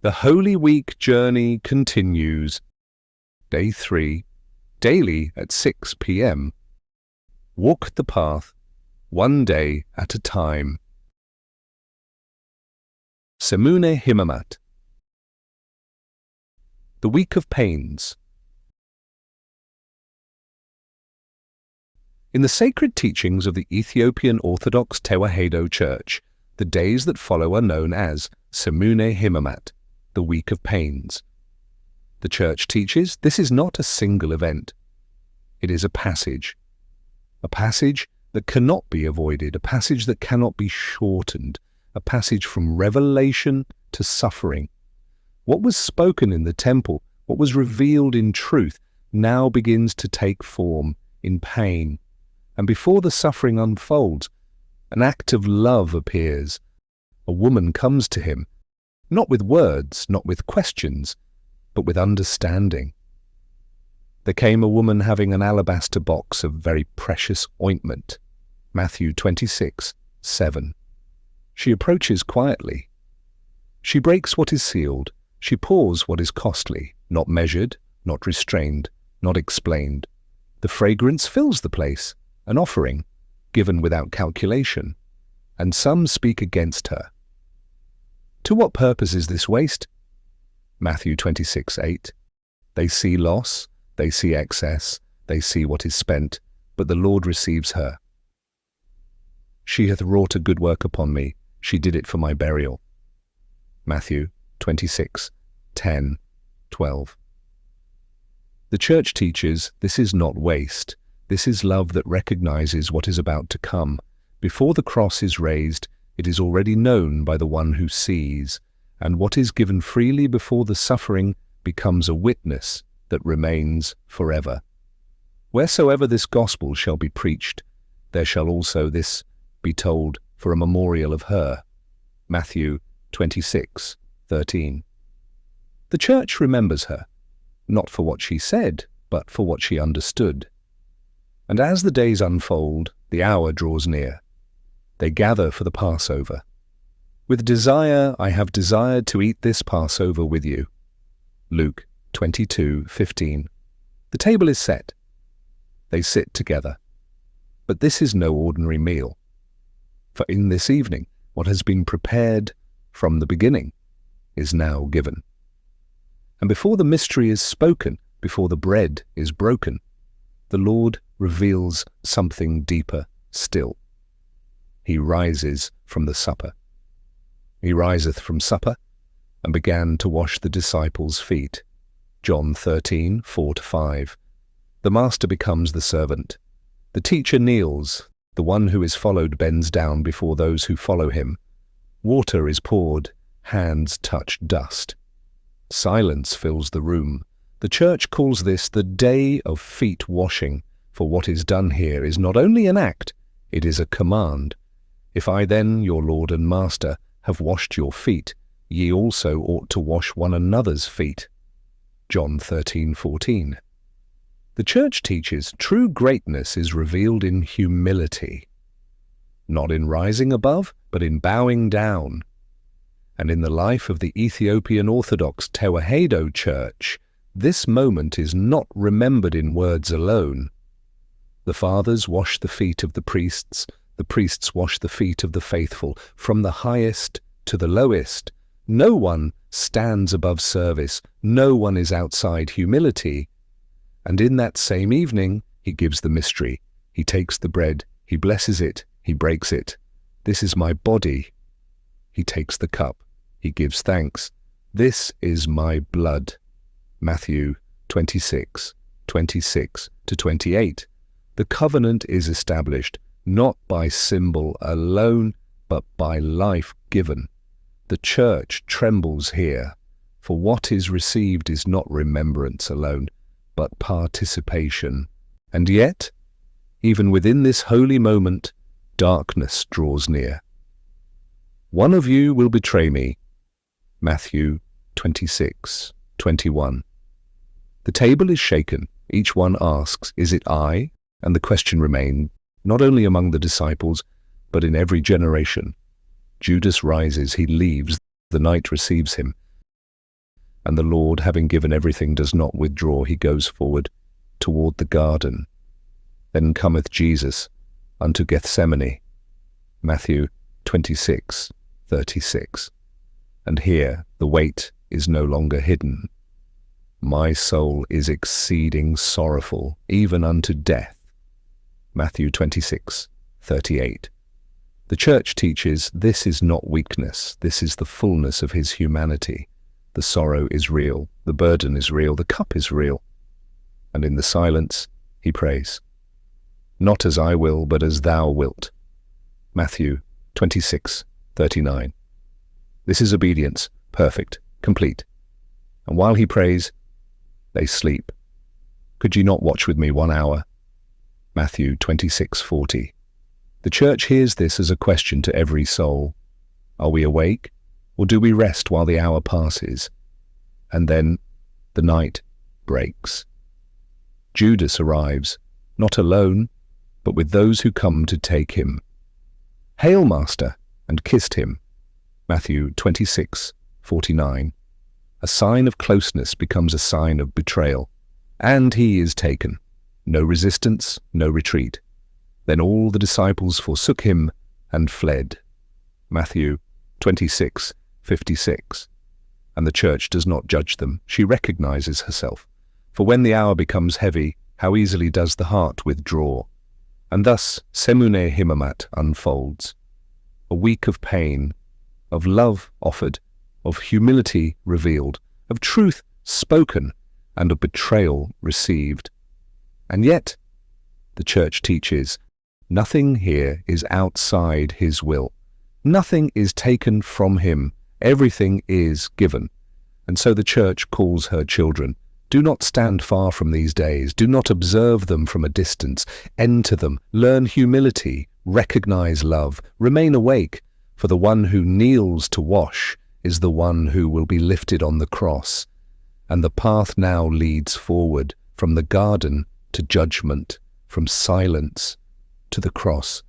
The Holy Week journey continues. Day 3, daily at 6 p.m. Walk the path, one day at a time. ሠሙነ ሕማማት. The Week of Pains. In the sacred teachings of the Ethiopian Orthodox Tewahedo Church, the days that follow are known as ሠሙነ ሕማማት, the Week of Pains. The Church teaches this is not a single event. It is a passage that cannot be avoided, a passage that cannot be shortened, a passage from revelation to suffering. What was spoken in the temple, what was revealed in truth, now begins to take form in pain. And before the suffering unfolds, an act of love appears. A woman comes to him, not with words, not with questions, but with understanding. There came a woman having an alabaster box of very precious ointment. Matthew 26:7. She approaches quietly. She breaks what is sealed. She pours what is costly, not measured, not restrained, not explained. The fragrance fills the place, an offering, given without calculation, and some speak against her. To what purpose is this waste? Matthew 26:8. They see loss, they see excess, they see what is spent, but the Lord receives her. She hath wrought a good work upon me, she did it for my burial. Matthew 26:10, 12. The Church teaches this is not waste. This is love that recognizes what is about to come. Before the cross is raised, it is already known by the one who sees, and what is given freely before the suffering becomes a witness that remains forever. Wheresoever this gospel shall be preached, there shall also this be told for a memorial of her. Matthew 26:13. The Church remembers her, not for what she said, but for what she understood. And as the days unfold, the hour draws near. They gather for the Passover. With desire I have desired to eat this Passover with you. Luke 22:15. The table is set. They sit together. But this is no ordinary meal. For in this evening, what has been prepared from the beginning is now given. And before the mystery is spoken, before the bread is broken, the Lord reveals something deeper still. He rises from the supper. He riseth from supper, and began to wash the disciples' feet. John 13:4-5. The master becomes the servant. The teacher kneels. The one who is followed bends down before those who follow him. Water is poured. Hands touch dust. Silence fills the room. The Church calls this the day of feet washing, for what is done here is not only an act, it is a command. If I then, your Lord and Master, have washed your feet, ye also ought to wash one another's feet. John 13:14. The Church teaches true greatness is revealed in humility, not in rising above, but in bowing down. And in the life of the Ethiopian Orthodox Tewahedo Church, this moment is not remembered in words alone. The fathers wash the feet of the priests wash the feet of the faithful, from the highest to the lowest. No one stands above service, no one is outside humility. And in that same evening, he gives the mystery. He takes the bread, he blesses it, he breaks it. This is my body. He takes the cup, he gives thanks. This is my blood. Matthew 26:26-28. The covenant is established, not by symbol alone, but by life given. The Church trembles here, for what is received is not remembrance alone, but participation. And yet, even within this holy moment, darkness draws near. One of you will betray me. Matthew 26:21. The table is shaken. Each one asks, is it I? And the question remains, not only among the disciples, but in every generation. Judas rises, he leaves, the night receives him. And the Lord, having given everything, does not withdraw. He goes forward toward the garden. Then cometh Jesus unto Gethsemane. Matthew 26:36. And here the weight is no longer hidden. My soul is exceeding sorrowful, even unto death. Matthew 26:38. The Church teaches this is not weakness, this is the fullness of his humanity. The sorrow is real, the burden is real, the cup is real. And in the silence, he prays, not as I will, but as thou wilt. Matthew 26:39. This is obedience, perfect, complete. And while he prays, they sleep. Could you not watch with me 1 hour? Matthew 26:40. The Church hears this as a question to every soul. Are we awake, or do we rest while the hour passes? And then the night breaks. Judas arrives, not alone, but with those who come to take him. Hail, Master, and kissed him. Matthew 26:49. A sign of closeness becomes a sign of betrayal, and he is taken. No resistance, no retreat. Then all the disciples forsook him and fled. Matthew 26:56. And the Church does not judge them. She recognizes herself. For when the hour becomes heavy, how easily does the heart withdraw. And thus ሠሙነ ሕማማት unfolds. A week of pain, of love offered, of humility revealed, of truth spoken, and of betrayal received. And yet, the Church teaches, nothing here is outside his will. Nothing is taken from him. Everything is given. And so the Church calls her children. Do not stand far from these days. Do not observe them from a distance. Enter them. Learn humility. Recognize love. Remain awake, for the one who kneels to wash is the one who will be lifted on the cross. And the path now leads forward from the garden to judgment, from silence to the cross.